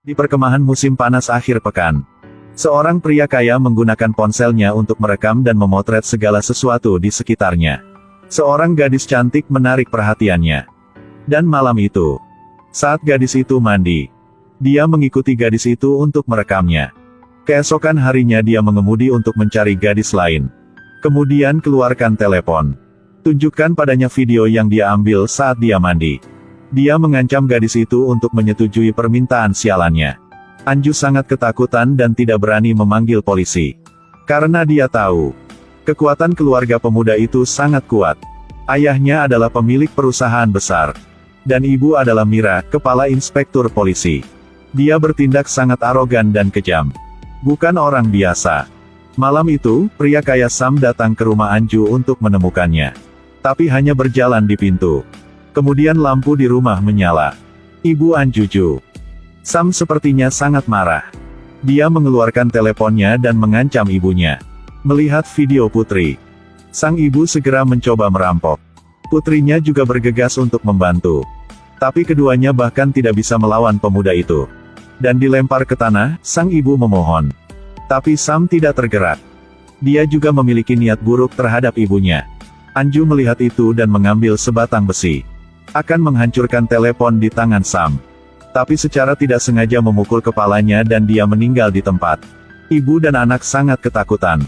Di perkemahan musim panas akhir pekan, seorang pria kaya menggunakan ponselnya untuk merekam dan memotret segala sesuatu di sekitarnya. Seorang gadis cantik menarik perhatiannya. Dan malam itu, saat gadis itu mandi, dia mengikuti gadis itu untuk merekamnya. Keesokan harinya dia mengemudi untuk mencari gadis lain. Kemudian keluarkan telepon. Tunjukkan padanya video yang dia ambil saat dia mandi. Dia mengancam gadis itu untuk menyetujui permintaan sialannya. Anju sangat ketakutan dan tidak berani memanggil polisi. Karena dia tahu, kekuatan keluarga pemuda itu sangat kuat. Ayahnya adalah pemilik perusahaan besar. Dan ibu adalah Mira, kepala inspektur polisi. Dia bertindak sangat arogan dan kejam. Bukan orang biasa. Malam itu, pria kaya Sam datang ke rumah Anju untuk menemukannya. Tapi hanya berjalan di pintu. Kemudian lampu di rumah menyala. Ibu Anjuju. Sam sepertinya sangat marah. Dia mengeluarkan teleponnya dan mengancam ibunya. Melihat video putri, sang ibu segera mencoba merampok. Putrinya juga bergegas untuk membantu. Tapi keduanya bahkan tidak bisa melawan pemuda itu. Dan dilempar ke tanah, sang ibu memohon. Tapi Sam tidak tergerak. Dia juga memiliki niat buruk terhadap ibunya. Anju melihat itu dan mengambil sebatang besi. Akan menghancurkan telepon di tangan Sam. Tapi secara tidak sengaja memukul kepalanya dan dia meninggal di tempat. Ibu dan anak sangat ketakutan.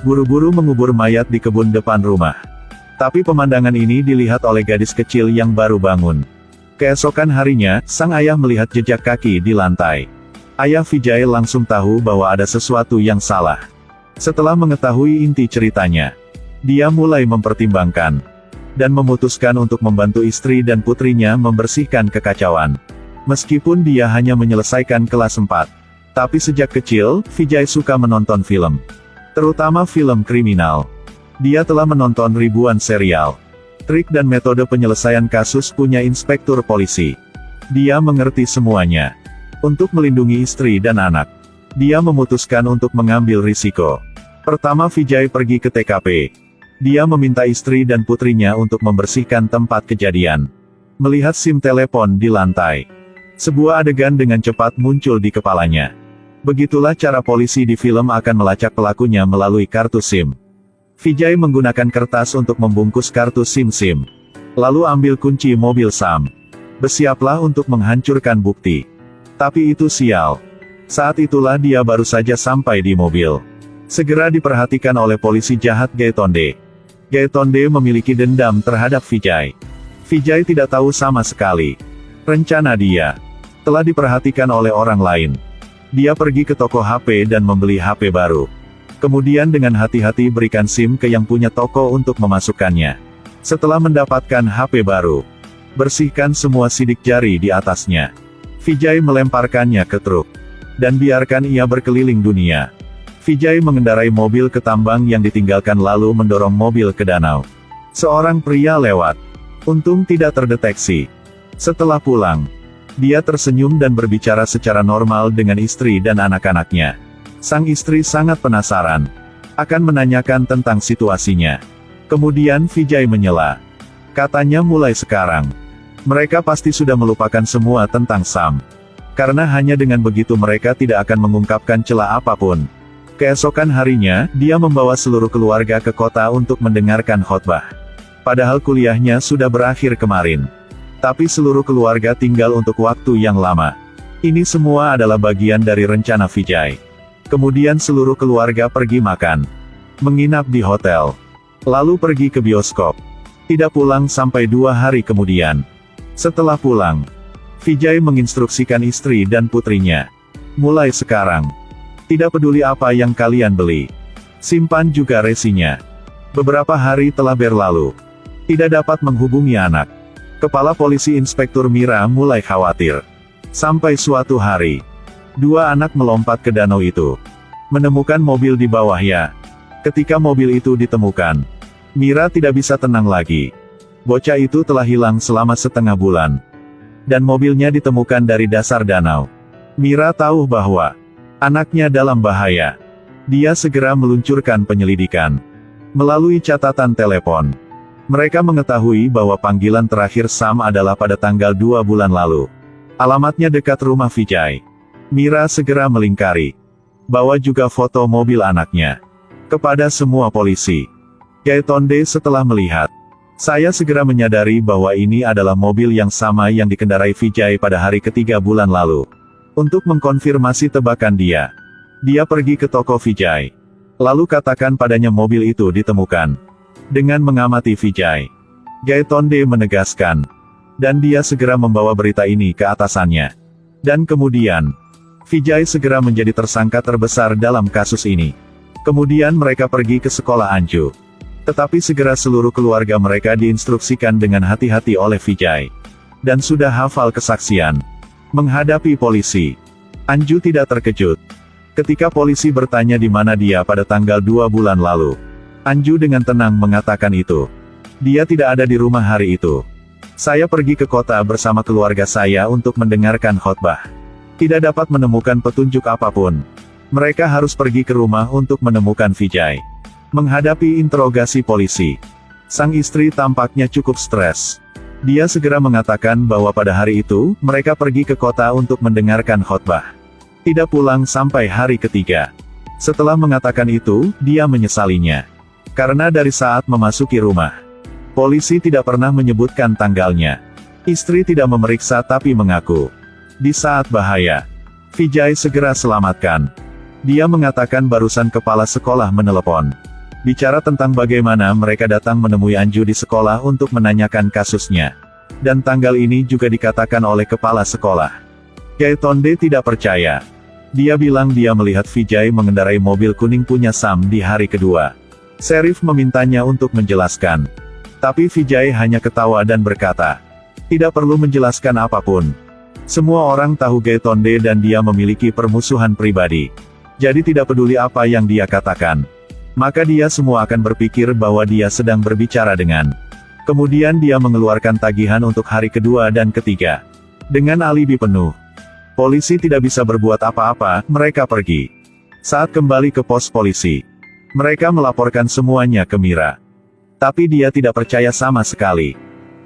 Buru-buru mengubur mayat di kebun depan rumah. Tapi pemandangan ini dilihat oleh gadis kecil yang baru bangun. Keesokan harinya, sang ayah melihat jejak kaki di lantai. Ayah Vijay langsung tahu bahwa ada sesuatu yang salah. Setelah mengetahui inti ceritanya, dia mulai mempertimbangkan dan memutuskan untuk membantu istri dan putrinya membersihkan kekacauan. Meskipun dia hanya menyelesaikan kelas 4. Tapi sejak kecil, Vijay suka menonton film. Terutama film kriminal. Dia telah menonton ribuan serial. Trik dan metode penyelesaian kasus punya inspektur polisi. Dia mengerti semuanya. Untuk melindungi istri dan anak, dia memutuskan untuk mengambil risiko. Pertama Vijay pergi ke TKP. Dia meminta istri dan putrinya untuk membersihkan tempat kejadian. Melihat SIM telepon di lantai, sebuah adegan dengan cepat muncul di kepalanya. Begitulah cara polisi di film akan melacak pelakunya melalui kartu SIM. Vijay menggunakan kertas untuk membungkus kartu SIM. Lalu ambil kunci mobil Sam. Bersiaplah untuk menghancurkan bukti. Tapi itu sial. Saat itulah dia baru saja sampai di mobil. Segera diperhatikan oleh polisi jahat Gaitonde. Gaitonde memiliki dendam terhadap Vijay. Vijay tidak tahu sama sekali. Rencana dia telah diperhatikan oleh orang lain. Dia pergi ke toko HP dan membeli HP baru. Kemudian dengan hati-hati berikan SIM ke yang punya toko untuk memasukkannya. Setelah mendapatkan HP baru, bersihkan semua sidik jari di atasnya. Vijay melemparkannya ke truk. Dan biarkan ia berkeliling dunia. Vijay mengendarai mobil ke tambang yang ditinggalkan lalu mendorong mobil ke danau. Seorang pria lewat. Untung tidak terdeteksi. Setelah pulang, dia tersenyum dan berbicara secara normal dengan istri dan anak-anaknya. Sang istri sangat penasaran. Akan menanyakan tentang situasinya. Kemudian Vijay menyela. Katanya mulai sekarang, mereka pasti sudah melupakan semua tentang Sam. Karena hanya dengan begitu mereka tidak akan mengungkapkan celah apapun. Keesokan harinya, dia membawa seluruh keluarga ke kota untuk mendengarkan khotbah. Padahal kuliahnya sudah berakhir kemarin. Tapi seluruh keluarga tinggal untuk waktu yang lama. Ini semua adalah bagian dari rencana Vijay. Kemudian seluruh keluarga pergi makan. Menginap di hotel. Lalu pergi ke bioskop. Tidak pulang sampai 2 hari kemudian. Setelah pulang, Vijay menginstruksikan istri dan putrinya. Mulai sekarang, tidak peduli apa yang kalian beli, simpan juga resinya. Beberapa hari telah berlalu. Tidak dapat menghubungi anak. Kepala polisi Inspektur Mira mulai khawatir. Sampai suatu hari, 2 anak melompat ke danau itu. Menemukan mobil di bawahnya. Ketika mobil itu ditemukan, Mira tidak bisa tenang lagi. Bocah itu telah hilang selama setengah bulan. Dan mobilnya ditemukan dari dasar danau. Mira tahu bahwa anaknya dalam bahaya. Dia segera meluncurkan penyelidikan. Melalui catatan telepon, mereka mengetahui bahwa panggilan terakhir Sam adalah pada tanggal 2 bulan lalu. Alamatnya dekat rumah Vijay. Mira segera melingkari. Bawa juga foto mobil anaknya. Kepada semua polisi. Gaetonde setelah melihat. Saya segera menyadari bahwa ini adalah mobil yang sama yang dikendarai Vijay pada hari ketiga bulan lalu. Untuk mengkonfirmasi tebakan dia. Dia pergi ke toko Vijay. Lalu katakan padanya mobil itu ditemukan. Dengan mengamati Vijay. Gaetonde menegaskan. Dan dia segera membawa berita ini ke atasannya. Dan kemudian. Vijay segera menjadi tersangka terbesar dalam kasus ini. Kemudian mereka pergi ke sekolah Anju. Tetapi segera seluruh keluarga mereka diinstruksikan dengan hati-hati oleh Vijay. Dan sudah hafal kesaksian. Menghadapi polisi. Anju tidak terkejut. Ketika polisi bertanya di mana dia pada tanggal 2 bulan lalu. Anju dengan tenang mengatakan itu. Dia tidak ada di rumah hari itu. Saya pergi ke kota bersama keluarga saya untuk mendengarkan khotbah. Tidak dapat menemukan petunjuk apapun. Mereka harus pergi ke rumah untuk menemukan Vijay. Menghadapi interogasi polisi. Sang istri tampaknya cukup stres. Dia segera mengatakan bahwa pada hari itu, mereka pergi ke kota untuk mendengarkan khotbah. Tidak pulang sampai hari ketiga. Setelah mengatakan itu, dia menyesalinya. Karena dari saat memasuki rumah, polisi tidak pernah menyebutkan tanggalnya. Istri tidak memeriksa tapi mengaku. Di saat bahaya, Vijay segera selamatkan. Dia mengatakan barusan kepala sekolah menelepon. Bicara tentang bagaimana mereka datang menemui Anju di sekolah untuk menanyakan kasusnya. Dan tanggal ini juga dikatakan oleh kepala sekolah. Gaetonde tidak percaya. Dia bilang dia melihat Vijay mengendarai mobil kuning punya Sam di hari kedua. Sheriff memintanya untuk menjelaskan. Tapi Vijay hanya ketawa dan berkata, tidak perlu menjelaskan apapun. Semua orang tahu Gaetonde dan dia memiliki permusuhan pribadi. Jadi tidak peduli apa yang dia katakan. Maka dia semua akan berpikir bahwa dia sedang berbicara dengan. Kemudian dia mengeluarkan tagihan untuk hari kedua dan ketiga. Dengan alibi penuh. Polisi tidak bisa berbuat apa-apa, mereka pergi. Saat kembali ke pos polisi. Mereka melaporkan semuanya ke Mira. Tapi dia tidak percaya sama sekali.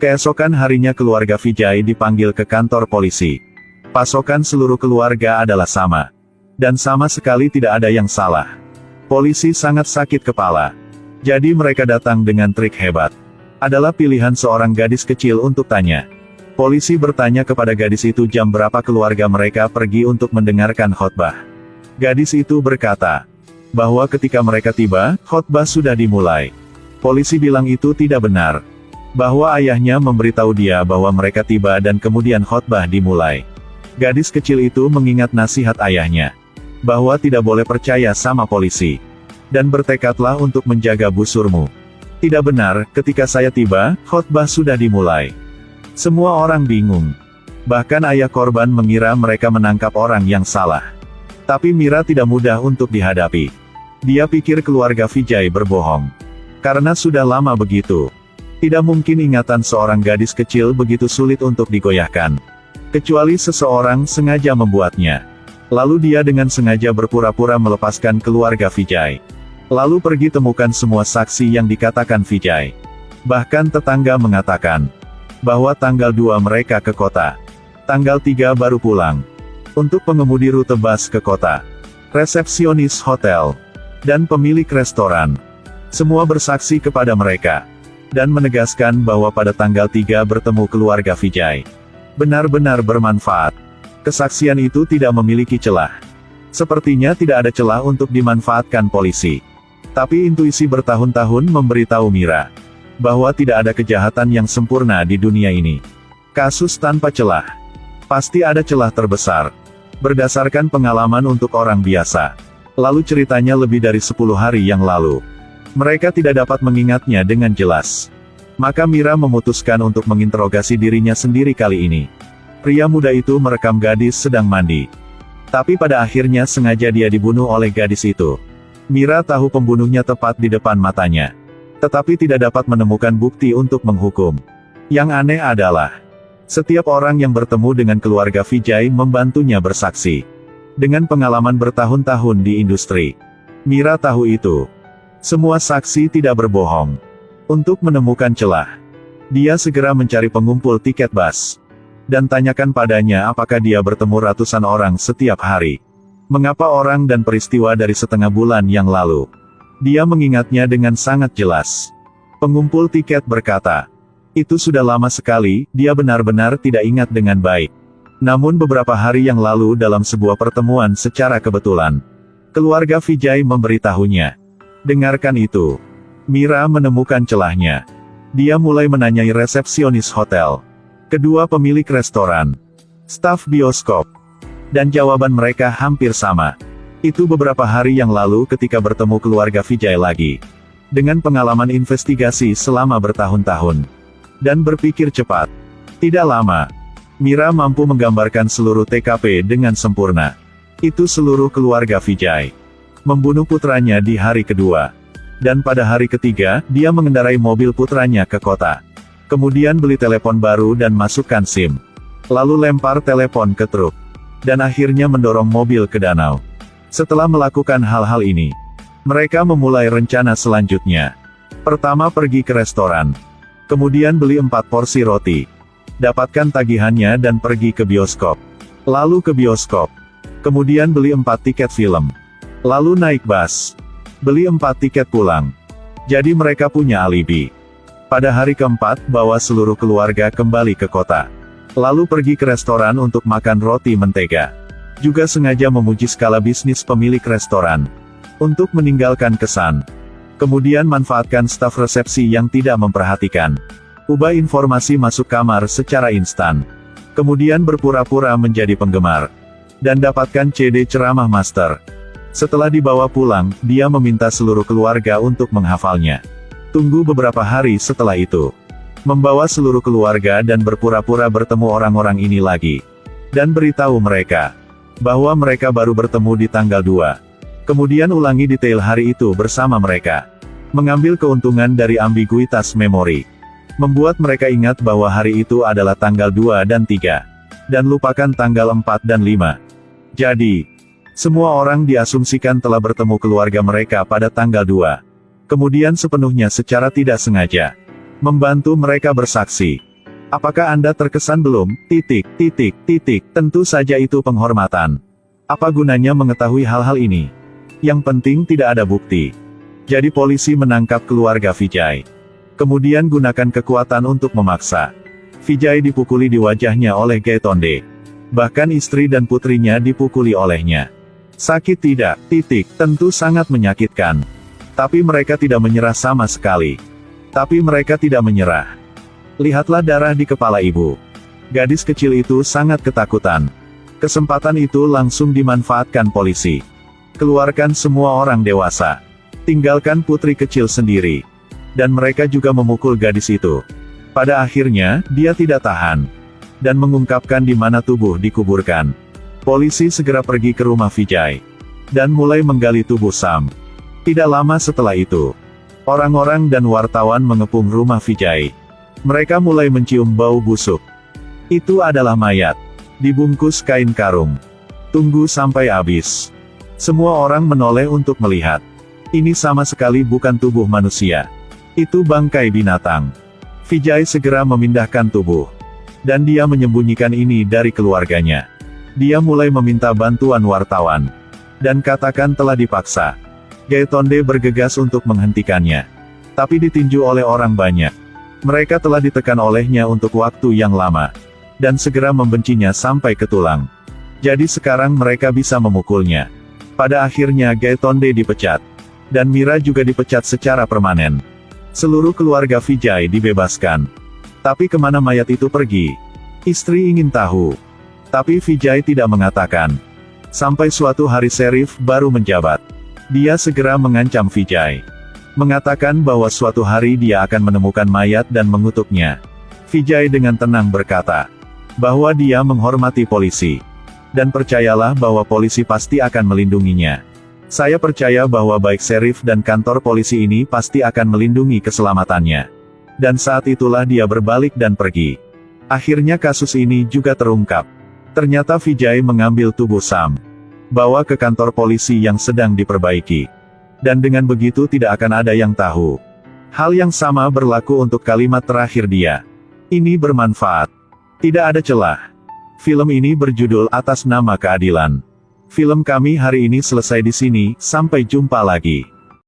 Keesokan harinya keluarga Vijay dipanggil ke kantor polisi. Pasokan seluruh keluarga adalah sama. Dan sama sekali tidak ada yang salah. Polisi sangat sakit kepala. Jadi mereka datang dengan trik hebat. Adalah pilihan seorang gadis kecil untuk tanya. Polisi bertanya kepada gadis itu jam berapa keluarga mereka pergi untuk mendengarkan khotbah. Gadis itu berkata, bahwa ketika mereka tiba, khotbah sudah dimulai. Polisi bilang itu tidak benar. Bahwa ayahnya memberitahu dia bahwa mereka tiba dan kemudian khotbah dimulai. Gadis kecil itu mengingat nasihat ayahnya. Bahwa tidak boleh percaya sama polisi. Dan bertekadlah untuk menjaga busurmu. Tidak benar, ketika saya tiba, khotbah sudah dimulai. Semua orang bingung. Bahkan ayah korban mengira mereka menangkap orang yang salah. Tapi Mira tidak mudah untuk dihadapi. Dia pikir keluarga Vijay berbohong. Karena sudah lama begitu. Tidak mungkin ingatan seorang gadis kecil begitu sulit untuk digoyahkan. Kecuali seseorang sengaja membuatnya. Lalu dia dengan sengaja berpura-pura melepaskan keluarga Vijay. Lalu pergi temukan semua saksi yang dikatakan Vijay. Bahkan tetangga mengatakan bahwa tanggal 2 mereka ke kota. Tanggal 3 baru pulang. Untuk pengemudi rute bus ke kota. Resepsionis hotel. Dan pemilik restoran. Semua bersaksi kepada mereka. Dan menegaskan bahwa pada tanggal 3 bertemu keluarga Vijay. Benar-benar bermanfaat. Kesaksian itu tidak memiliki celah. Sepertinya tidak ada celah untuk dimanfaatkan polisi. Tapi intuisi bertahun-tahun memberitahu Mira. Bahwa tidak ada kejahatan yang sempurna di dunia ini. Kasus tanpa celah. Pasti ada celah terbesar. Berdasarkan pengalaman untuk orang biasa. Lalu ceritanya lebih dari 10 hari yang lalu. Mereka tidak dapat mengingatnya dengan jelas. Maka Mira memutuskan untuk menginterogasi dirinya sendiri kali ini. Pria muda itu merekam gadis sedang mandi. Tapi pada akhirnya sengaja dia dibunuh oleh gadis itu. Mira tahu pembunuhnya tepat di depan matanya. Tetapi tidak dapat menemukan bukti untuk menghukum. Yang aneh adalah, setiap orang yang bertemu dengan keluarga Vijay membantunya bersaksi. Dengan pengalaman bertahun-tahun di industri. Mira tahu itu. Semua saksi tidak berbohong. Untuk menemukan celah, dia segera mencari pengumpul tiket bus. Dan tanyakan padanya apakah dia bertemu ratusan orang setiap hari. Mengapa orang dan peristiwa dari setengah bulan yang lalu. Dia mengingatnya dengan sangat jelas. Pengumpul tiket berkata, itu sudah lama sekali, dia benar-benar tidak ingat dengan baik. Namun beberapa hari yang lalu dalam sebuah pertemuan secara kebetulan, keluarga Vijay memberitahunya. Dengarkan itu. Mira menemukan celahnya. Dia mulai menanyai resepsionis hotel, kedua pemilik restoran, staf bioskop, dan jawaban mereka hampir sama. Itu beberapa hari yang lalu ketika bertemu keluarga Vijay lagi. Dengan pengalaman investigasi selama bertahun-tahun. Dan berpikir cepat. Tidak lama. Mira mampu menggambarkan seluruh TKP dengan sempurna. Itu seluruh keluarga Vijay. Membunuh putranya di hari kedua. Dan pada hari ketiga, dia mengendarai mobil putranya ke kota. Kemudian beli telepon baru dan masukkan SIM. Lalu lempar telepon ke truk. Dan akhirnya mendorong mobil ke danau. Setelah melakukan hal-hal ini, mereka memulai rencana selanjutnya. Pertama pergi ke restoran. Kemudian beli 4 porsi roti. Dapatkan tagihannya dan pergi ke bioskop. Lalu ke bioskop. Kemudian beli 4 tiket film. Lalu naik bus. Beli 4 tiket pulang. Jadi mereka punya alibi. Pada hari keempat, bawa seluruh keluarga kembali ke kota. Lalu pergi ke restoran untuk makan roti mentega. Juga sengaja memuji skala bisnis pemilik restoran. Untuk meninggalkan kesan. Kemudian manfaatkan staf resepsi yang tidak memperhatikan. Ubah informasi masuk kamar secara instan. Kemudian berpura-pura menjadi penggemar. Dan dapatkan CD ceramah master. Setelah dibawa pulang, dia meminta seluruh keluarga untuk menghafalnya. Tunggu beberapa hari setelah itu. Membawa seluruh keluarga dan berpura-pura bertemu orang-orang ini lagi. Dan beritahu mereka bahwa mereka baru bertemu di tanggal 2. Kemudian ulangi detail hari itu bersama mereka. Mengambil keuntungan dari ambiguitas memori. Membuat mereka ingat bahwa hari itu adalah tanggal 2 dan 3. Dan lupakan tanggal 4 dan 5. Jadi, semua orang diasumsikan telah bertemu keluarga mereka pada tanggal 2. Kemudian sepenuhnya secara tidak sengaja. Membantu mereka bersaksi. Apakah Anda terkesan belum? Tentu saja itu penghormatan. Apa gunanya mengetahui hal-hal ini? Yang penting tidak ada bukti. Jadi polisi menangkap keluarga Vijay. Kemudian gunakan kekuatan untuk memaksa. Vijay dipukuli di wajahnya oleh Gaitonde. Bahkan istri dan putrinya dipukuli olehnya. Sakit tidak? Tentu sangat menyakitkan. Tapi mereka tidak menyerah sama sekali. Tapi mereka tidak menyerah. Lihatlah darah di kepala ibu. Gadis kecil itu sangat ketakutan. Kesempatan itu langsung dimanfaatkan polisi. Keluarkan semua orang dewasa. Tinggalkan putri kecil sendiri. Dan mereka juga memukul gadis itu. Pada akhirnya, dia tidak tahan. Dan mengungkapkan di mana tubuh dikuburkan. Polisi segera pergi ke rumah Vijay. Dan mulai menggali tubuh Sam. Tidak lama setelah itu, orang-orang dan wartawan mengepung rumah Vijay. Mereka mulai mencium bau busuk. Itu adalah mayat. Dibungkus kain karung. Tunggu sampai habis. Semua orang menoleh untuk melihat. Ini sama sekali bukan tubuh manusia. Itu bangkai binatang. Vijay segera memindahkan tubuh. Dan dia menyembunyikan ini dari keluarganya. Dia mulai meminta bantuan wartawan. Dan katakan telah dipaksa. Gaitonde bergegas untuk menghentikannya. Tapi ditinju oleh orang banyak. Mereka telah ditekan olehnya untuk waktu yang lama. Dan segera membencinya sampai ke tulang. Jadi sekarang mereka bisa memukulnya. Pada akhirnya Gaitonde dipecat. Dan Mira juga dipecat secara permanen. Seluruh keluarga Vijay dibebaskan. Tapi kemana mayat itu pergi? Istri ingin tahu. Tapi Vijay tidak mengatakan. Sampai suatu hari Sheriff baru menjabat. Dia segera mengancam Vijay. Mengatakan bahwa suatu hari dia akan menemukan mayat dan mengutuknya. Vijay dengan tenang berkata. Bahwa dia menghormati polisi. Dan percayalah bahwa polisi pasti akan melindunginya. Saya percaya bahwa baik Sheriff dan kantor polisi ini pasti akan melindungi keselamatannya. Dan saat itulah dia berbalik dan pergi. Akhirnya kasus ini juga terungkap. Ternyata Vijay mengambil tubuh Sam. Bawa ke kantor polisi yang sedang diperbaiki. Dan dengan begitu tidak akan ada yang tahu. Hal yang sama berlaku untuk kalimat terakhir dia. Ini bermanfaat. Tidak ada celah. Film ini berjudul Atas Nama Keadilan. Film kami hari ini selesai di sini, sampai jumpa lagi.